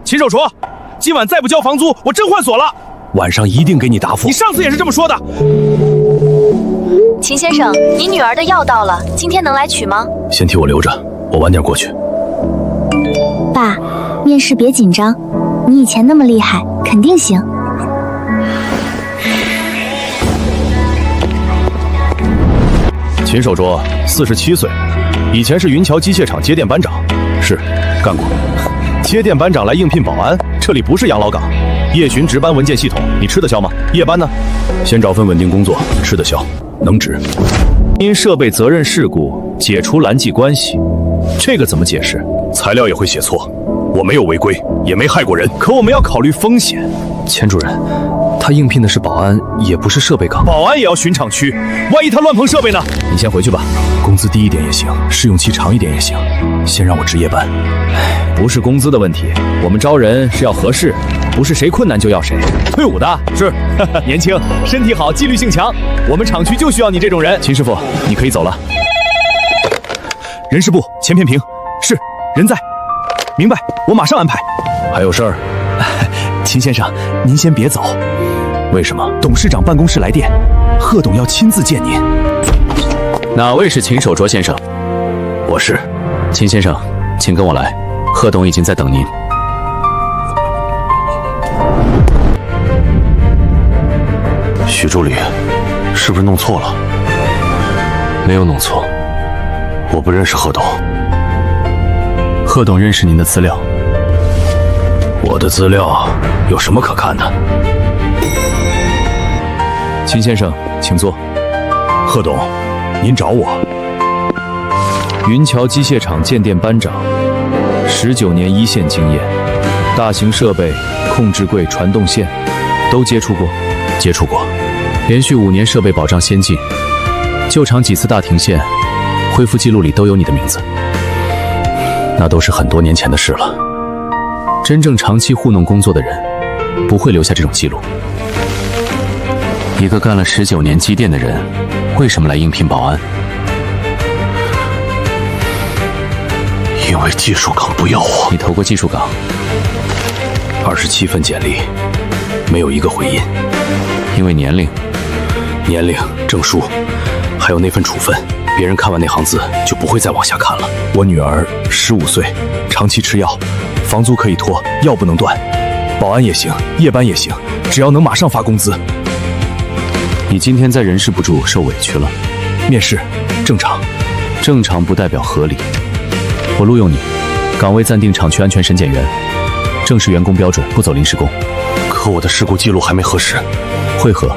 秦守卓，今晚再不交房租，我真换锁了。晚上一定给你答复。你上次也是这么说的。秦先生，你女儿的药到了，今天能来取吗？先替我留着，我晚点过去。爸，面试別緊張，你以前那麼厲害，肯定行。秦守卓，47歲，以前是雲橋機械廠接電班長，是幹過。接電班長來應聘保安，這裡不是養老崗。夜巡值班文件系統，你吃得消嗎？夜班呢？先找份穩定工作，吃得消，能值。因設備責任事故解除欄際關係，這個怎麼解釋？材料也會寫錯。我沒有違規，也沒害過人，可我們要考慮風險。錢主任，他應聘的是保安，也不是設備崗。保安也要巡廠區，萬一他亂碰設備呢？你先回去吧，工資低一點也行，試用期長一點也行，先讓我值夜班。不是工資的問題，我們招人是要合適，不是誰困難就要誰。退伍的是，年輕，身體好，紀律性強，我們廠区就需要你這種人。秦師傅，你可以走了。人事部錢片平，是，人在。明白，我馬上安排。還有事兒？秦先生，您先別走。為什麼？董事長辦公室來電，賀董要親自見您。哪位是秦守卓先生？我是。秦先生，請跟我來，賀董已經在等您。許助理，是不是弄錯了？沒有弄錯，我不認識賀董。賀董認識您的資料。我的資料有什麼可看的？秦先生，請坐。賀董，您找我。雲橋機械廠建電班長，19年一線經驗，大型設備、控制櫃、傳動線都接觸過。接觸過。連續5年設備保障先進，舊廠幾次大停線，恢復記錄裡都有你的名字。那都是很多年前的事了。真正長期糊弄工作的人，不會留下這種記錄。一個幹了19年機電的人，為什麼來應聘保安？因為技術崗不要我。你投過技術崗？27份簡歷，沒有一個回音。因為年齡、證書，還有那份處分。別人看完那行字就不會再往下看了。我女兒15歲，長期吃藥，房租可以拖，藥不能斷。保安也行，夜班也行，只要能馬上發工資。你今天在人事部住受委屈了，面試正常，正常不代表合理。我錄用你，崗位暫定廠區安全審檢員，正式員工標準，不走臨時工。可我的事故記錄還沒核實。會核，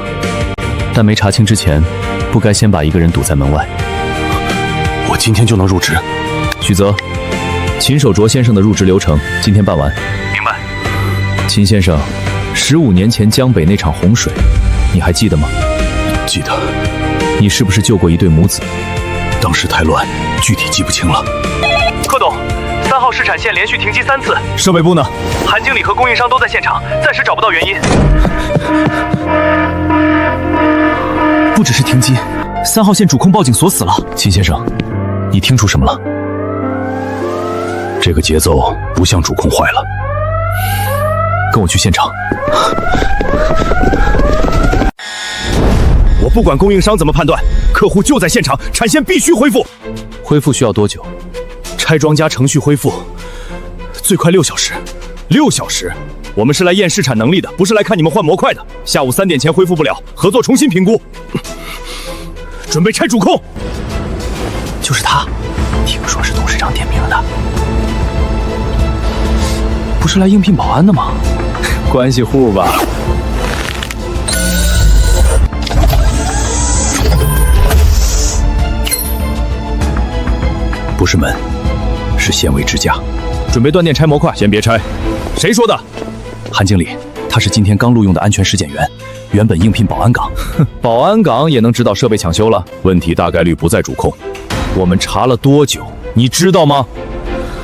但沒查清之前，不該先把一個人堵在門外。我今天就能入職。許澤，秦守卓先生的入職流程今天辦完。明白。秦先生，15年前江北那場洪水，你還記得嗎？記得。你是不是救過一對母子？當時太亂，具體記不清了。賀董，3號試產線連續停機3次。設備部呢？韓經理和供應商都在現場，暫時找不到原因。不只是停機，3號線主控報警鎖死了。秦先生，你聽出什麼了？這個節奏不像主控壞了。跟我去現場。我不管供應商怎麼判斷，客戶就在現場，產線必須恢復。恢復需要多久？拆裝加程序恢復，最快6小時。6小時？我們是來驗試產能力的，不是來看你們換模塊的。下午3點前恢復不了，合作重新評估。準備拆主控。就是他，聽說是董事長點名的。不是來應聘保安的嗎？關係戶吧。不是門，是纖維支架。準備斷電拆模塊，先別拆。誰說的？韓經理，他是今天剛錄用的安全實檢員，原本應聘保安崗。保安崗也能知道設備搶修了？問題大概率不在主控。我們查了多久，你知道嗎？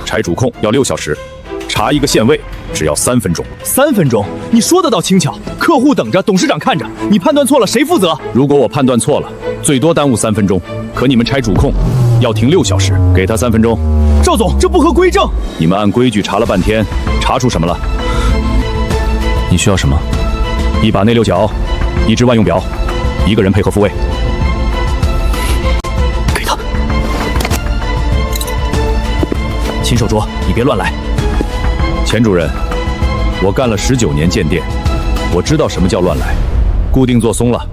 拆主控要6小時，查一個線位只要3分鐘。3分鐘？你說得倒輕巧。客戶等着，董事長看着，你判斷錯了誰負責？如果我判斷錯了，最多耽誤3分鐘。可你們拆主控要停6小時，給他3分鐘。趙總，這不合規正。你們按規矩查了半天，查出什麼了？你需要什麼？一把內六角，一隻萬用錶，一個人配合復位。給他。秦守卓，你別亂來。錢主任，我幹了19年艦電，我知道什麼叫亂來。固定做鬆了，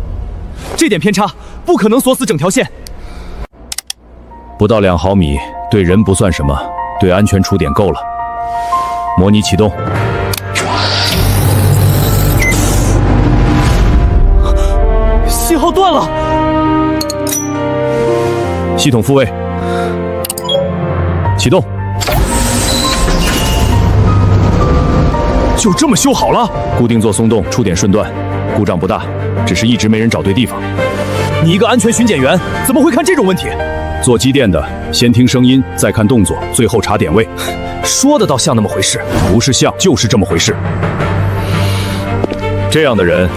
這點偏差不可能鎖死整條線。不到2毫米，對人不算什麼，對安全出點夠了。模擬啟動。信號斷了。系統復位。啟動。就這麼修好了？固定做鬆動，觸點瞬斷，故障不大，只是一直沒人找對地方。你一個安全巡檢員怎麼會看這種問題？做機電的，先聽聲音，再看動作，最後查點位。說的倒像那麼回事，不是像，就是這麼回事。這樣的人，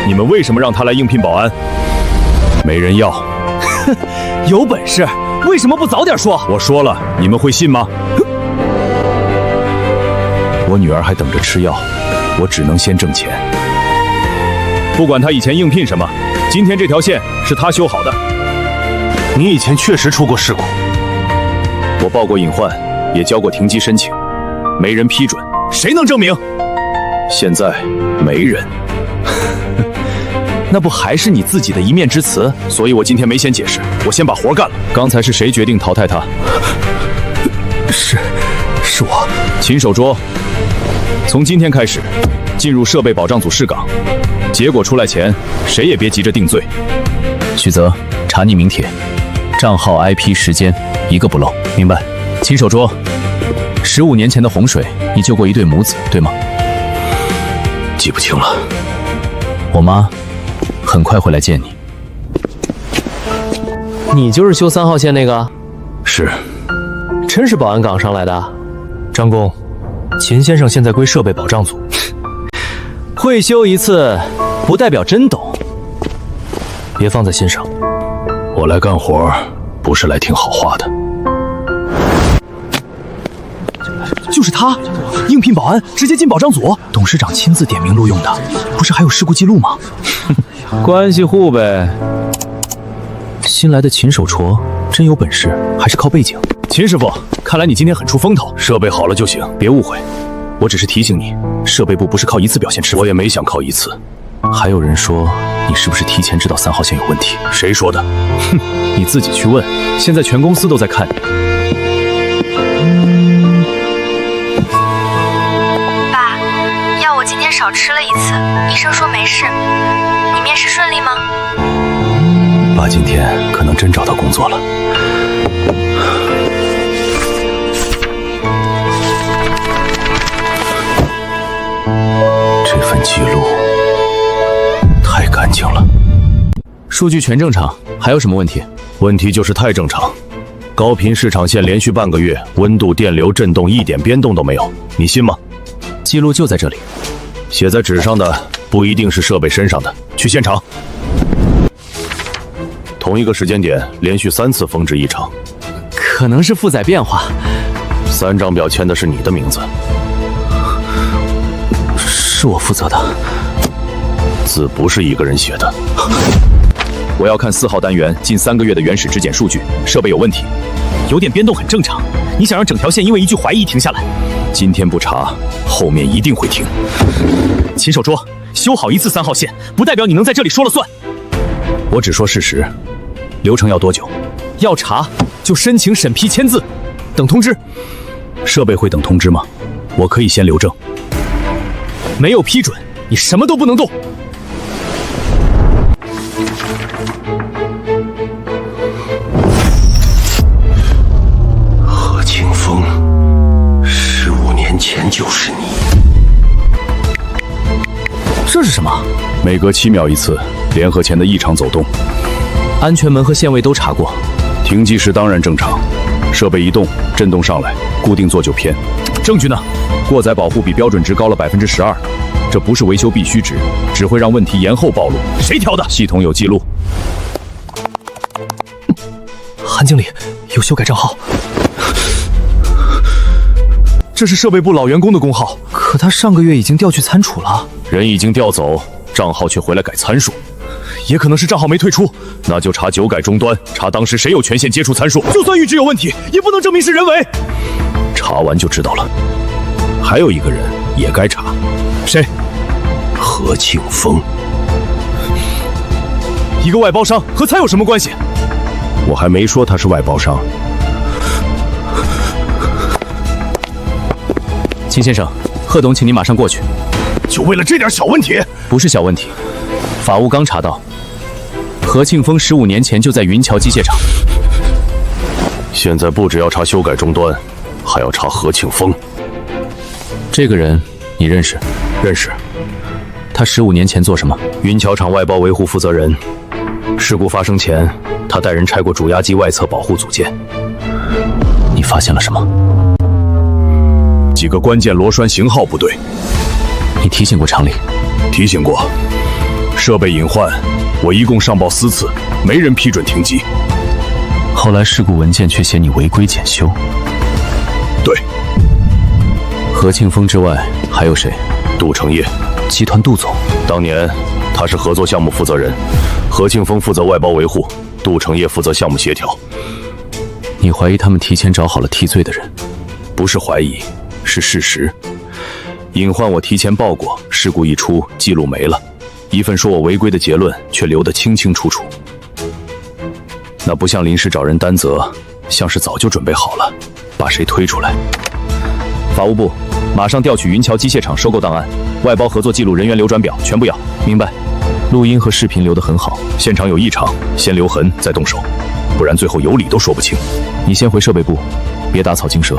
你們為什麼讓他來應聘保安？沒人要。哼，有本事為什麼不早點說？我說了，你們會信嗎？我女兒還等着吃藥，我只能先掙钱。不管他以前应聘什么，今天這條線是他修好的。你以前確實出過事故，我報過隱患，也交過停機申請，沒人批准。誰能證明？現在沒人。那不還是你自己的一面之詞？所以我今天沒先解釋，我先把活幹了。剛才是誰決定淘汰他？是我。秦守卓，從今天開始進入設備保障組試崗，結果出來前誰也別急着定罪。許澤，查匿名帖，賬號 IP 時間一個不漏。明白。秦守卓，15年前的洪水，你救過一對母子，對嗎？記不清了。我媽很快會來見你。你就是修3號線那個？是。真是保安崗上來的。張工，秦先生現在歸設備保障組，會修一次不代表真懂，別放在心上。我來幹活，不是來聽好話的。就是他，應聘保安直接進保障組，董事長親自點名錄用的，不是還有事故記錄嗎？關係戶唄。新來的秦守卓真有本事，還是靠背景。秦師傅，看來你今天很出風頭。設備好了就行，別誤會，我只是提醒你，設備部不是靠一次表現吃飯。我也沒想靠一次。還有人說你是不是提前知道3號線有問題？誰說的？哼，你自己去問。現在全公司都在看你。爸，藥我今天少吃了1次，醫生說沒事。你面試順利嗎？爸今天可能真找到工作了。這份記錄太乾淨了，數據全正常，還有什麼問題？問題就是太正常。高頻市場線連續半個月，溫度、電流、震動一點變動都沒有，你信嗎？記錄就在這裡，寫在紙上的不一定是設備身上的。去現場。同一個時間點，連續3次峰值異常，可能是負載變化。3張表簽的是你的名字，是我負責的。字不是一個人寫的。我要看4號單元近3個月的原始質檢數據，設備有問題，有點變動很正常。你想讓整條線因為一句懷疑停下來？今天不查，後面一定會停。秦守卓，修好1次3號線，不代表你能在這裡說了算。我只說事實。流程要多久？要查就申請審批簽字，等通知。設備會等通知嗎？我可以先留證。沒有批准，你什麼都不能動。何清風，15年前就是你。這是什麼？每隔7秒1次，聯合前的異常走動。安全門和線位都查過，停機時當然正常。設備一動，震動上來，固定座就偏。證據呢？過載保護比標準值高了12%，這不是維修必須值，只會讓問題延後暴露。誰調的？系統有記錄。韓經理有修改賬號，這是設備部老員工的工號，可他上個月已經調去參處了。人已經調走，賬號卻回來改參數，也可能是賬號沒退出，那就查九改終端，查當時誰有權限接觸參數。就算閾值有問題，也不能證明是人為。查完就知道了。還有一個人也該查，誰？何慶峰。一個外包商和他有什麼關係？我還沒說他是外包商。秦先生，賀董請您馬上過去。就為了這點小問題？不是小問題，法務剛查到，何慶峰15年前就在雲橋機械廠。現在不只要查修改終端，還要查何慶峰。這個人你認識？認識。他15年前做什麼？雲橋廠外包維護負責人。事故發生前，他帶人拆過主壓機外側保護組件。你發現了什麼？幾個關鍵螺栓型號不對。你提醒過廠裡？提醒過。設備隱患，我一共上報4次，沒人批准停機。後來事故文件卻寫你違規檢修。對。何慶峰之外還有誰？杜成業，集團杜總。當年他是合作項目負責人，何慶峰負責外包維護，杜成業負責項目協調。你懷疑他們提前找好了替罪的人？不是懷疑，是事實。隱患我提前報過，事故一出，記錄沒了，一份說我違規的結論卻留得清清楚楚。那不像臨時找人擔責，像是早就準備好了，把誰推出来。法務部馬上調取雲橋機械廠收购檔案，外包合作記錄、人員流轉表全部要。明白。錄音和視頻留得很好，現場有異常，先留痕再動手，不然最後有理都說不清。你先回設備部，別打草驚蛇。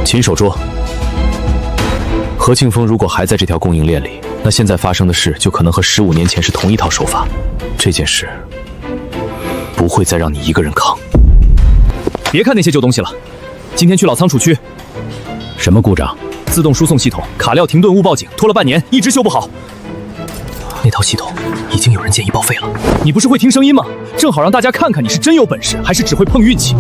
秦守桌，何慶峰如果還在這條供應鏈裡，那現在發生的事就可能和15年前是同一套手法。這件事不會再讓你一個人扛。別看那些舊東西了，今天去老倉儲區。什麼故障？自動輸送系統卡料停頓誤報警，拖了半年，一直修不好。那套系統已經有人建議報廢了。你不是會聽聲音嗎？正好讓大家看看你是真有本事，還是只會碰運氣。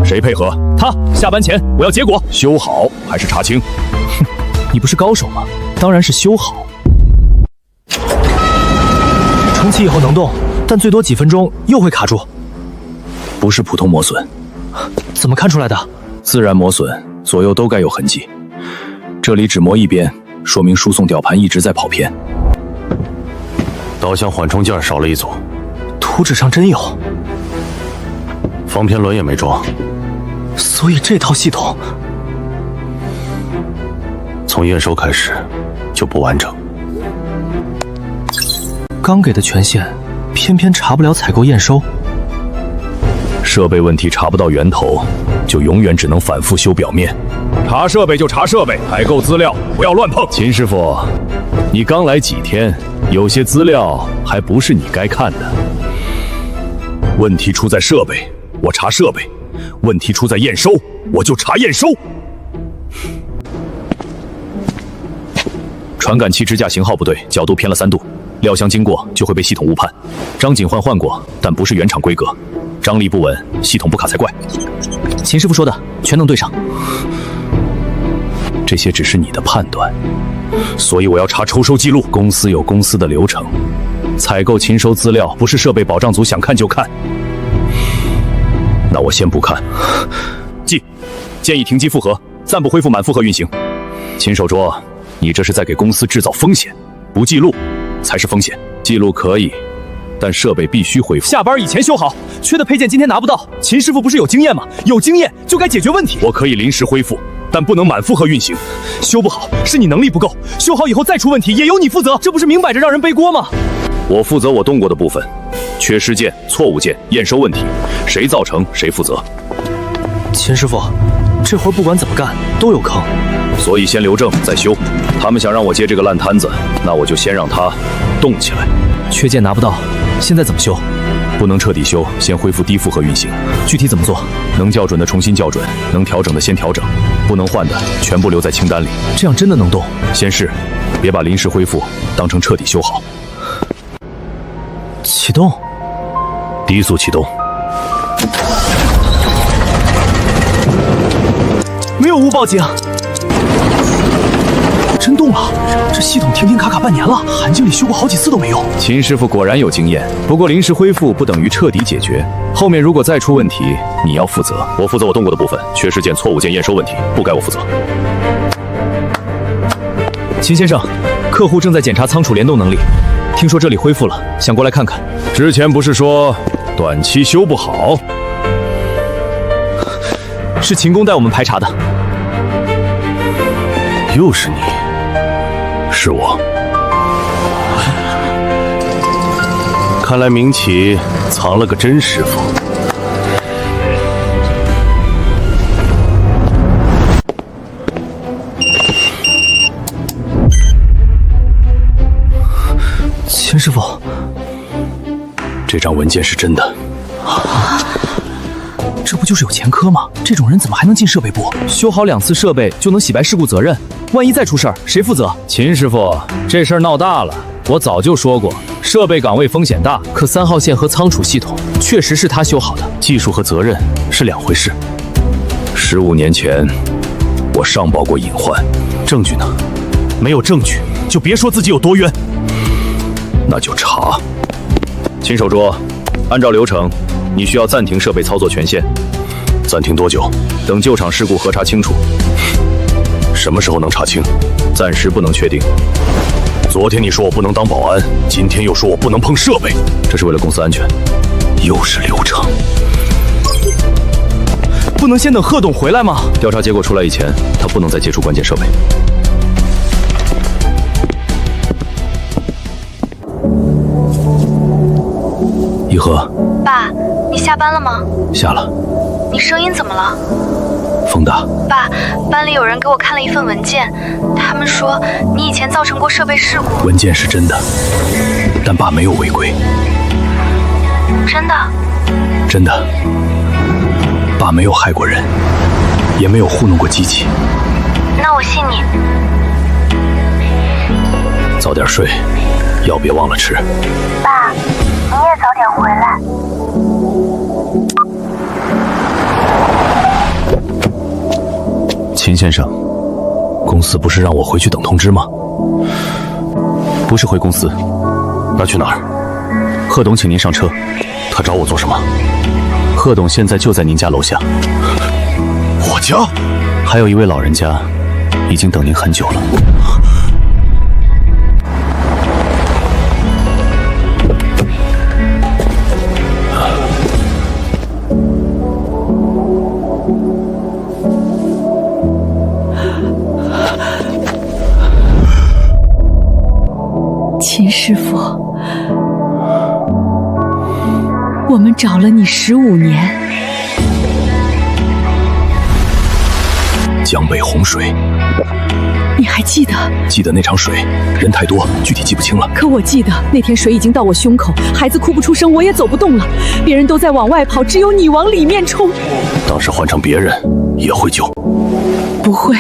誰配合？他。下班前我要結果。修好還是查清？哼，你不是高手嗎？當然是修好。重启以后能動，但最多幾分鐘又會卡住。不是普通磨損。怎麼看出來的？自然磨損，左右都該有痕跡。這裡只磨一邊，說明輸送吊盤一直在跑偏。導向緩衝件少了一組。圖紙上真有。防偏輪也沒裝。所以這套系統從驗收開始就不完整。剛給的權限，偏偏查不了採購驗收。設備問題查不到源頭，就永遠只能反覆修表面。查設備就查設備，採購資料不要亂碰。秦師傅，你剛來幾天，有些資料還不是你該看的。問題出在設備，我查設備；問題出在驗收，我就查驗收。傳感器支架型號不對，角度偏了3度，料箱經過就會被系統誤判。張緊換過，但不是原廠規格，張力不穩，系統不卡才怪。秦師傅說的全能對上。這些只是你的判斷，所以我要查抽收記錄。公司有公司的流程，採購勤收資料不是設備保障組想看就看。那我先不看。記，建議停機複核，暫不恢復滿負荷運行。秦守桌，你這是在給公司制造風險，不記錄才是風險。記錄可以，但設備必須恢復。下班以前修好，缺的配件今天拿不到。秦師傅不是有經驗嗎？有經驗就該解決問題。我可以臨時恢復，但不能滿負荷運行。修不好是你能力不夠，修好以後再出問題也由你負責，這不是明擺着讓人背鍋嗎？我負責我動過的部分，缺失件、錯誤件、驗收問題，誰造成誰負責。秦師傅，這活不管怎麼幹都有坑，所以先留證再修。他們想讓我接這個爛攤子，那我就先讓他動起來。缺件拿不到，現在怎麼修？不能徹底修，先恢復低負荷運行。具体怎麼做？能校準的重新校準，能調整的先調整，不能換的全部留在清單裡。這樣真的能動？先試，別把臨時恢復當成徹底修好。啟動，低速啟動。沒有誤報警。真動了，這系統停卡半年了，寒境裡修過好幾次都沒用。秦師傅果然有經驗，不過臨時恢復不等於徹底解決，後面如果再出問題，你要負責。我負責我動過的部分，缺失件、錯誤件驗收問題，不該我負責。秦先生，客户正在檢查倉儲聯動能力，聽說這裡恢復了，想過來看看。之前不是說短期修不好？是秦工带我們排查的。又是你，是我。看来明启藏了個真師傅。秦師傅，这张文件是真的。这不就是有前科嗎？這種人怎麼還能進設備部？修好2次設備就能洗白事故責任，萬一再出事兒，誰負責？秦師傅，這事兒鬧大了，我早就說過，設備崗位風險大。可3號線和倉儲系統確實是他修好的，技術和責任是2回事。15年前，我上報過隱患，證據呢？沒有證據就別說自己有多冤。那就查。秦守拙，按照流程，你需要暫停設備操作權限。暫停多久？等舊廠事故核查清楚。什麼時候能查清？暫時不能確定。昨天你說我不能當保安，今天又說我不能碰設備，這是為了公司安全。又是流程。不能先等賀董回來嗎？調查結果出來以前，他不能再接觸關鍵設備。一禾，爸，你下班了嗎？下了。你聲音怎麼了？風大。爸，班裡有人給我看了一份文件，他們說你以前造成過設備事故。文件是真的，但爸沒有違規。真的？真的。爸沒有害過人，也沒有糊弄過機器。那我信你。早點睡，藥別忘了吃。爸，你也早點回來。秦先生，公司不是讓我回去等通知嗎？不是回公司，那去哪兒？賀董請您上車。他找我做什麼？賀董現在就在您家樓下。我家？還有一位老人家，已經等您很久了。秦師傅，我們找了你15年。江北洪水，你還記得？記得那場水，人太多，具體記不清了。可我記得那天水已經到我胸口，孩子哭不出聲，我也走不動了，別人都在往外跑，只有你往裡面衝。當時換成別人也會救。不會，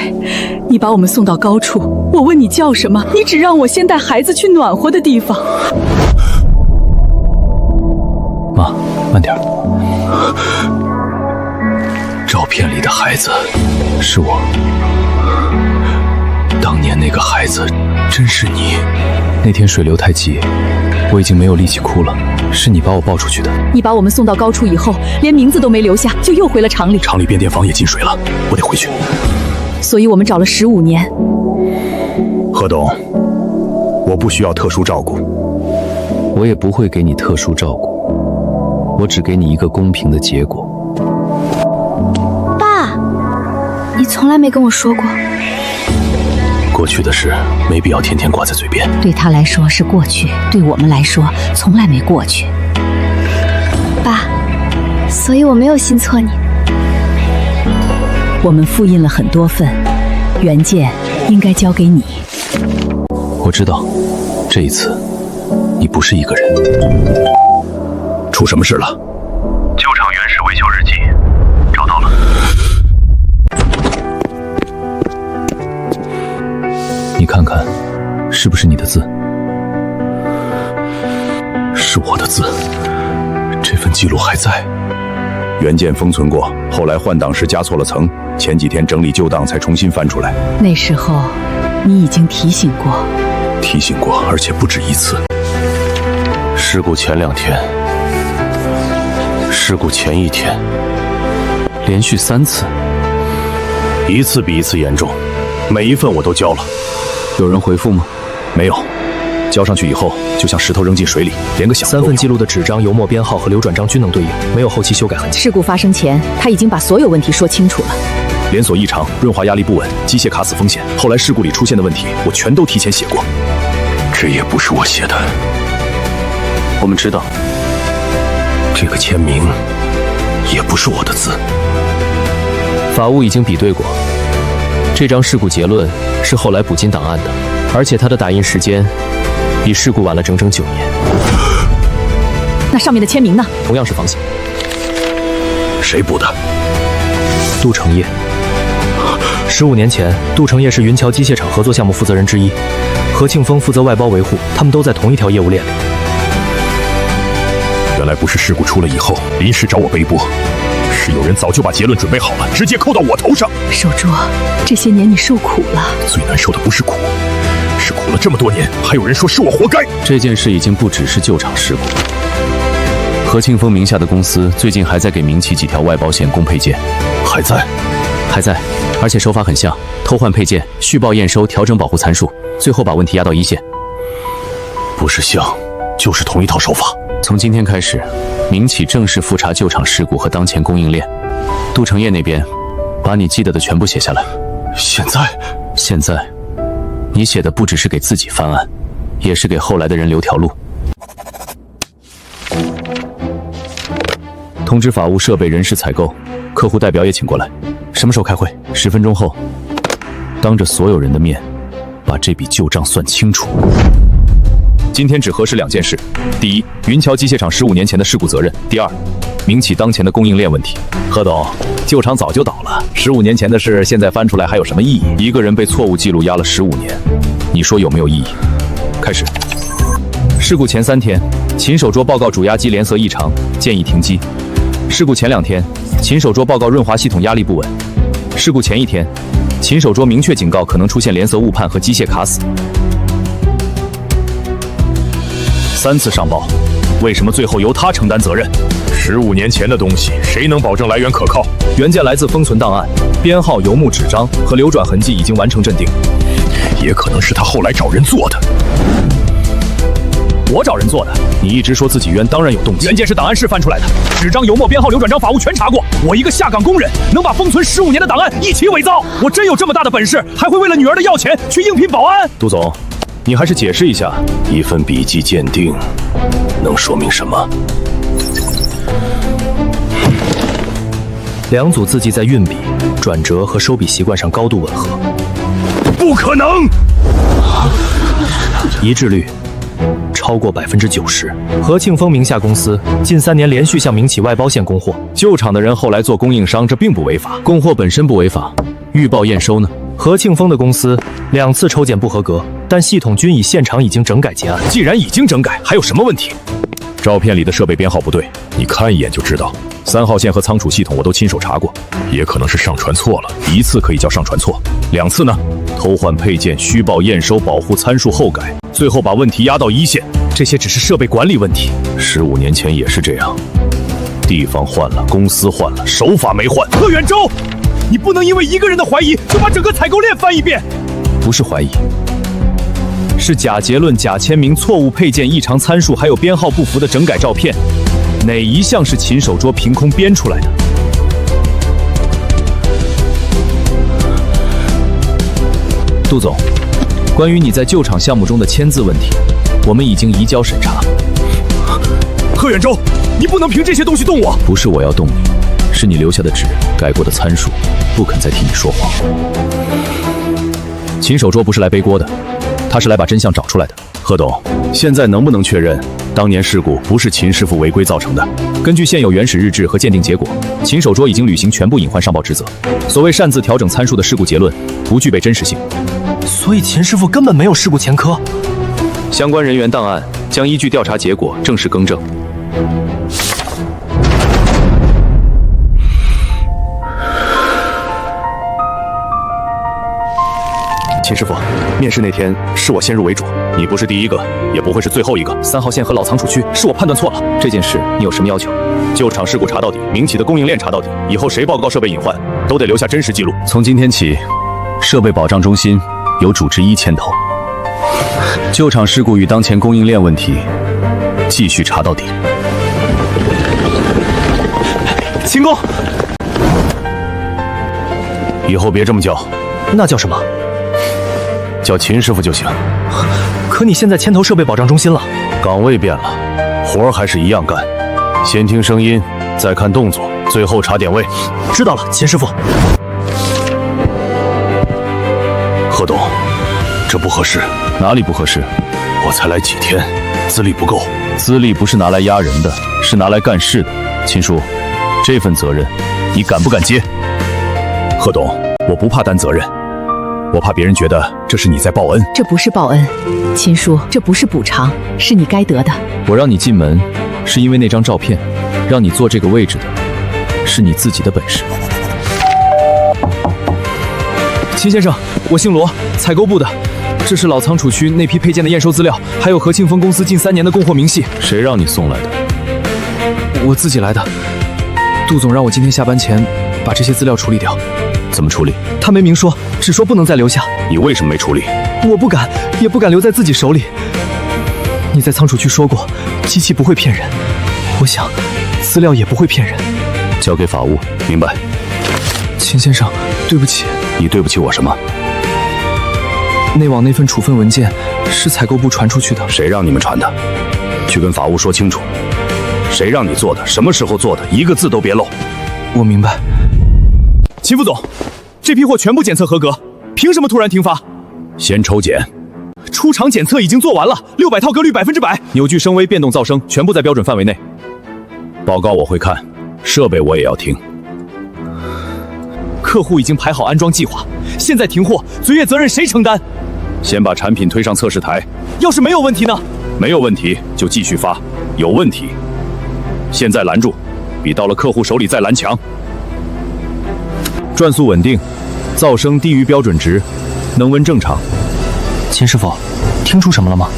你把我們送到高處，我問你叫什麼，你只讓我先帶孩子去暖和的地方。媽，慢點。照片裡的孩子是我，當年那個孩子真是你。那天水流太急，我已經沒有力氣哭了，是你把我抱出去的。你把我們送到高處以後，連名字都沒留下，就又回了廠裡。廠裡變電房也進水了，我得回去。所以我們找了15年。賀董，我不需要特殊照顧，我也不會給你特殊照顧，我只給你一個公平的結果。爸，你從來沒跟我說過。過去的事沒必要天天掛在嘴邊。對他來說是過去，對我們來說從來沒過去。爸，所以我沒有信錯你。我們複印了很多份，原件應該交給你。我知道，這一次你不是一個人。出什麼事了？舊廠原始維修日記找到了。你看看，是不是你的字？是我的字，這份記錄還在。原件封存過，後來換檔時加錯了層，前幾天整理舊檔才重新翻出來。那時候你已經提醒過。提醒過，而且不止一次。事故前2天，事故前1天，连續3次，一次比一次嚴重，每一份我都交了。有人回復嗎？没有，交上去以後就像石頭扔进水里，连個響都没有。3份记錄的紙張、油墨編號和流轉賬均能對應，沒有後期修改痕跡。事故發生前，他已經把所有問題說清楚了。連鎖異常、潤滑壓力不穩、機械卡死風險，後來事故裡出現的問題，我全都提前寫過。這也不是我寫的，我們知道，這個簽名也不是我的字。法務已經比對過，這張事故結論是後來補進檔案的，而且它的打印時間比事故晚了整整9年。那上面的簽名呢？同樣是仿写。誰補的？杜成业。15年前，杜成业是云桥机械厂合作項目負責人之一，何慶峰負責外包維護，他们都在同一條業務鏈裡。原來不是事故出了以後臨時找我背鍋，是有人早就把結論準備好了，直接扣到我頭上。守拙，這些年你受苦了。最難受的不是苦，是苦了這麼多年，還有人說是我活該。這件事已經不只是舊廠事故，何慶峰名下的公司最近還在給民企幾條外包線供配件，還在，而且手法很像，偷換配件、虛報驗收、調整保護參數，最後把問題壓到一線。不是像，就是同一套手法。從今天開始，民企正式複查舊廠事故和當前供應鏈。杜成業那邊，把你記得的全部寫下來。現在，你寫的不只是給自己翻案，也是給後來的人留條路。通知法務、設備、人事、採購，客戶代表也請過來。什麼時候開會？10分鐘後，當着所有人的面，把這筆舊賬算清楚。今天只核實2件事：第一，雲橋機械廠15年前的事故責任；第二，民企當前的供應鏈問題。何董，舊廠早就倒了，15年前的事現在翻出來還有什麼意義？一個人被錯誤記錄壓了15年，你說有沒有意義？開始。事故前3天，秦守拙報告主壓機連鎖異常，建議停機。事故前2天，秦守拙報告潤滑系統壓力不穩。事故前1天，秦守拙明確警告可能出現連鎖誤判和機械卡死。3次上報，為什麼最後由他承擔責任？15年前的東西，誰能保證來源可靠？原件來自封存檔案，編號、油墨紙張和流轉痕跡已經完成認定，也可能是他後來找人做的。我找人做的？你一直說自己冤，當然有動機。原件是檔案室翻出來的，紙張、油墨、編號、流轉章、法務全查過。我一個下崗工人，能把封存15年的檔案一起偽造？我真有這麼大的本事，還會為了女兒的要錢去應聘保安？杜總，你還是解釋一下，一份筆跡鑑定能說明什麼？2組字跡在運筆、轉折和收筆習慣上高度吻合。不可能！一致率超過90%。何慶峰名下公司近3年連續向民企外包線供貨，舊廠的人後來做供應商，這並不違法。供貨本身不違法，預報驗收呢？何慶峰的公司2次抽檢不合格，但系統均以現場已經整改結案。既然已經整改，還有什麼問題？照片裡的設備編號不對，你看一眼就知道。3號線和倉儲系統我都親手查過，也可能是上傳錯了。1次可以叫上傳錯，2次呢？偷換配件、虛報驗收、保護參數後改，最後把問題壓到1線。這些只是設備管理問題。15年前也是這樣，地方換了，公司換了，手法沒換。賀遠洲，你不能因為一個人的懷疑就把整個採購鏈翻一遍。不是懷疑，是假結論、假簽名、錯誤配件、異常參數，還有編號不符的整改照片，哪一項是秦守拙憑空編出來的？杜總，關於你在舊廠項目中的簽字問題，我們已經移交審查。賀遠洲，你不能憑這些東西動我。不是我要動你，是你留下的紙、改過的參數，不肯再替你說謊。秦守拙不是來背鍋的，他是來把真相找出來的。賀董，現在能不能確認當年事故不是秦師傅違規造成的？根據現有原始日誌和鑑定結果，秦守拙已經履行全部隱患上報職責。所謂擅自調整參數的事故結論不具備真實性。所以秦師傅根本沒有事故前科。相關人員檔案將依據調查結果正式更正。秦師傅，面試那天是我先入為主，你不是第一個，也不會是最後一個。3號線和老倉儲區是我判斷錯了。這件事你有什麼要求？舊廠事故查到底，民企的供應鏈查到底，以後誰報告設備隱患，都得留下真實記錄。從今天起，設備保障中心由主治醫牽頭，舊廠事故與當前供應鏈問題繼續查到底。秦工，以後別這麼叫。那叫什麼？叫秦師傅就行。可你現在牽頭設備保障中心了，崗位變了，活兒還是一樣幹。先聽聲音，再看動作，最後查點位。知道了，秦師傅。賀董，這不合適。哪裡不合適？我才來幾天，資歷不夠。資歷不是拿來壓人的，是拿来幹事的。秦叔，這份責任，你敢不敢接？賀董，我不怕擔責任，我怕別人覺得這是你在報恩。這不是報恩，秦叔，這不是補償，是你該得的。我讓你進門，是因為那張照片，讓你坐這個位置的，是你自己的本事。秦先生，我姓羅，採購部的。這是老倉儲區那批配件的驗收資料，還有和慶豐公司近3年的供貨明細。誰讓你送來的？我自己來的。杜總讓我今天下班前把這些資料處理掉。怎麼處理？他沒明說，只說不能再留下。你為什麼沒處理？我不敢，也不敢留在自己手裡。你在倉儲區說過，機器不會騙人，我想資料也不會騙人。交給法務，明白。秦先生，對不起。你對不起我什麼？內網那份處分文件是採購部傳出去的。誰讓你們傳的？去跟法務說清楚。誰讓你做的？什麼時候做的？一個字都別漏。我明白。秦副總，這批貨全部檢測合格，憑什麼突然停發？先抽檢。出廠檢測已經做完了，600套格率100%，扭矩聲威變動噪聲全部在標準範圍內。報告我會看，設備我也要聽。客戶已經排好安裝計劃，現在停貨，嘴業責任誰承擔？先把產品推上測試台。要是沒有問題呢？沒有問題就繼續發，有問題現在攔住，比到了客戶手裡再攔強。轉速穩定，噪聲低於標準值，能溫正常。秦師傅，聽出什麼了嗎？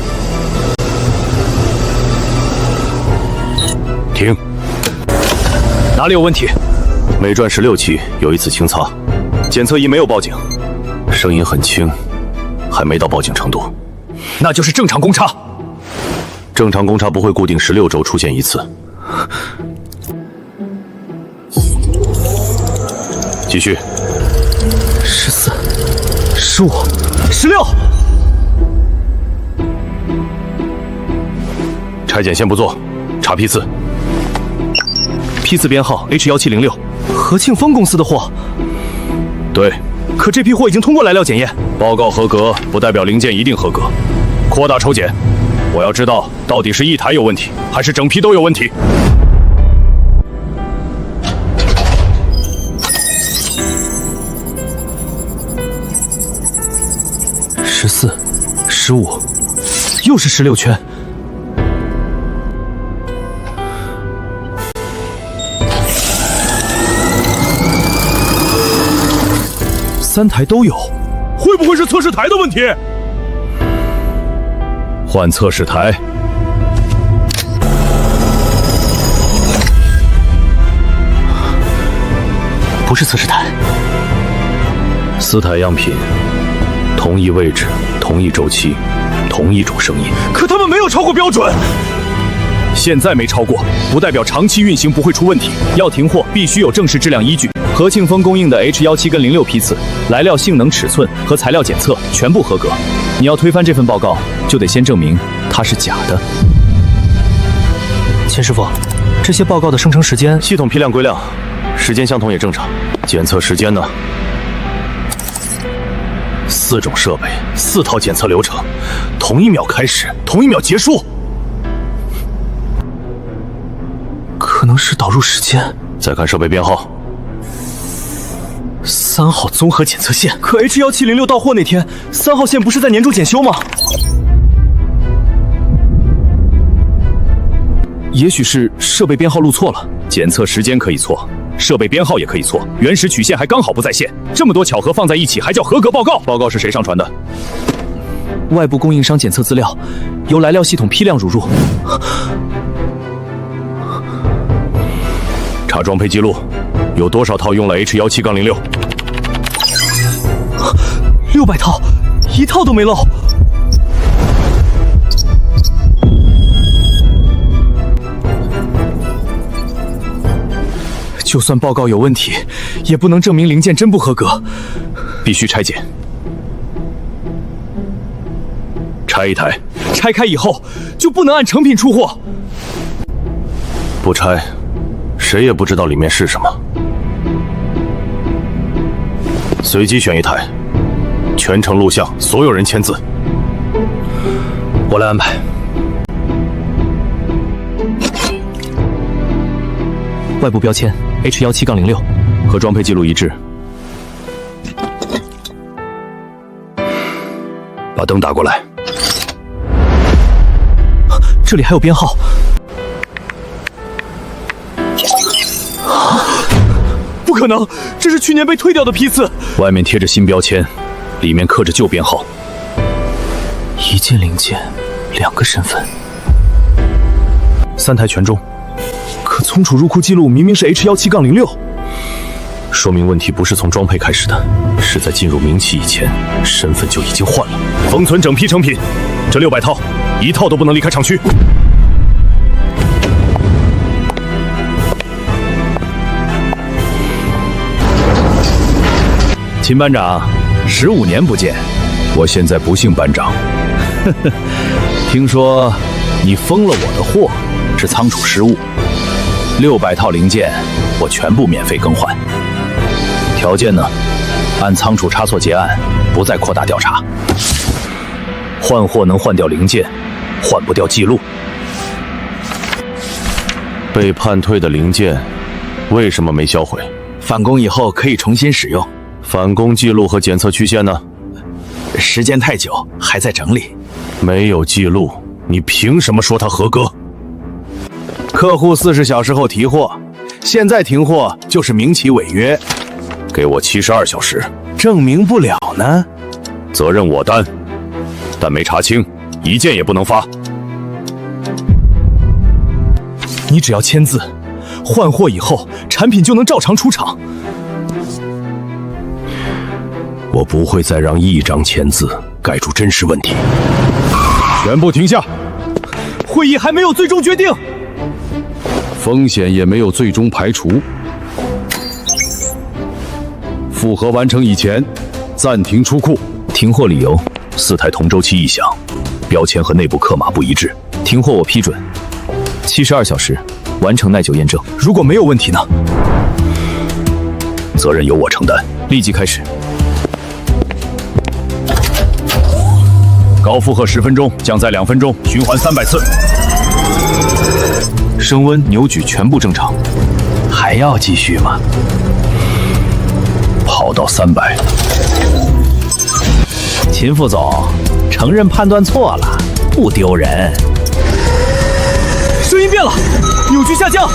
停。哪裡有問題？美轉16期有一次清擦，檢測儀沒有報警，聲音很輕，還沒到報警程度，那就是正常公差。正常公差不會固定16週出現一次。繼續。14、15、16。拆檢先不做，查批次。批次編號 H1706，和慶豐公司的貨。對。可這批貨已經通過來料檢驗。報告合格不代表零件一定合格，擴大抽檢。我要知道到底是一台有問題，還是整批都有問題。14、15，又是16圈。3台都有，会不會是測試台的問題？換測試台。不是測試台。4台樣品，同一位置，同一週期，同一種聲音。可他們沒有超過標準。現在沒超過，不代表長期運行不會出問題。要停貨，必須有正式質量依據。和慶豐供應的 H17跟06批次，來料性能尺寸和材料檢測全部合格。你要推翻這份報告，就得先證明它是假的。秦師傅，這些報告的生成時間，系統批量歸量，時間相同也正常。檢測時間呢？4種設備，4套檢測流程，同一秒開始，同一秒結束。可能是導入時間。再看設備編號。3號綜合檢測線，可 H1706到貨那天，3號線不是在年終檢修嗎？也許是設備編號錄錯了。檢測時間可以錯，設備編號也可以錯，原始曲線還剛好不在線，這麼多巧合放在一起還叫合格報告？報告是誰上傳的？外部供應商檢測資料，由來料系統批量輸入。查裝配記錄，有多少套用了 H17-06？600套，1套都沒漏。就算報告有問題，也不能證明零件真不合格，必須拆解。拆一台，拆開以後就不能按成品出貨。不拆，誰也不知道裡面是什麼。隨機選一台，全程錄像，所有人簽字。我來安排。外部標籤 H17-06，和裝配記錄一致。把燈打過來。這裡還有編號。不可能，這是去年被退掉的批次。外面貼着新標籤，裡面刻着舊編號。一件零件，2個身份，3台全中。可存儲入庫記錄明明是 H17-06，說明問題不是從裝配開始的，是在進入明期以前，身份就已經換了。封存整批成品，這600套，1套都不能離開廠區。秦班長，15年不見，我現在不姓班長。聽說你封了我的貨，是倉儲失誤。600套零件，我全部免費更換。條件呢？按倉儲差錯結案，不再擴大調查。換貨能換掉零件，換不掉記錄。被判退的零件，為什麼沒銷毀？返工以後可以重新使用。返工記錄和檢測曲線呢？時間太久，還在整理。沒有記錄，你憑什麼說它合格？客戶40小時後提貨，現在停貨就是明啟違約。給我72小時，證明不了呢。責任我擔，但沒查清，一件也不能發。你只要簽字，換貨以後產品就能照常出廠。我不會再讓一張簽字蓋住真實問題。全部停下，會議還沒有最終決定，風險也沒有最終排除。複核完成以前，暫停出庫。停貨理由：4台同週期異響，標籤和內部刻碼不一致。停貨我批准，72小時完成耐久驗證。如果沒有問題呢？責任由我承擔。立即開始。高負荷10分鐘，降載2分鐘，循環300次。升溫、扭矩全部正常。還要繼續嗎？跑到300。秦副總，承認判斷錯了，不丟人。聲音變了，扭矩下降。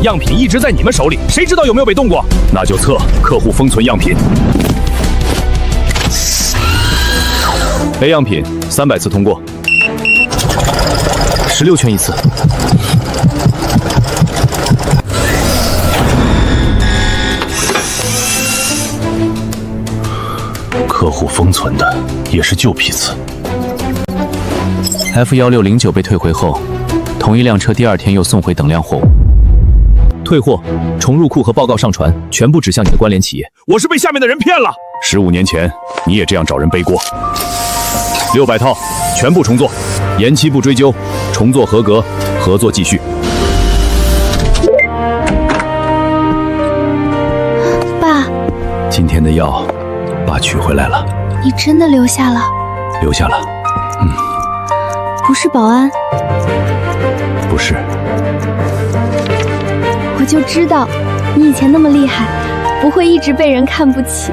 樣品一直在你們手裡，誰知道有沒有被動過？那就測客戶封存樣品。A 樣品300次通過，16圈一次。客戶封存的也是舊批次。F1609被退回後，同一輛車第2天又送回等量貨物。退貨、重入庫和報告上傳，全部指向你的關聯企業。我是被下面的人騙了。15年前你也這樣找人背鍋。600套，全部重做，延期不追究，重做合格，合作繼續。爸，今天的藥，爸取回来了。你真的留下了？留下了。不是保安？不是。我就知道，你以前那麼厲害，不會一直被人看不起。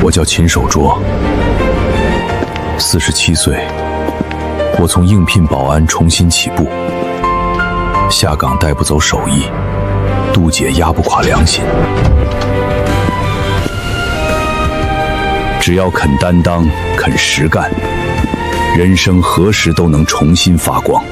我叫秦守卓，47岁，我從应聘保安重新起步，下崗帶不走手艺，渡劫壓不垮良心。只要肯擔當，肯實幹，人生何時都能重新發光。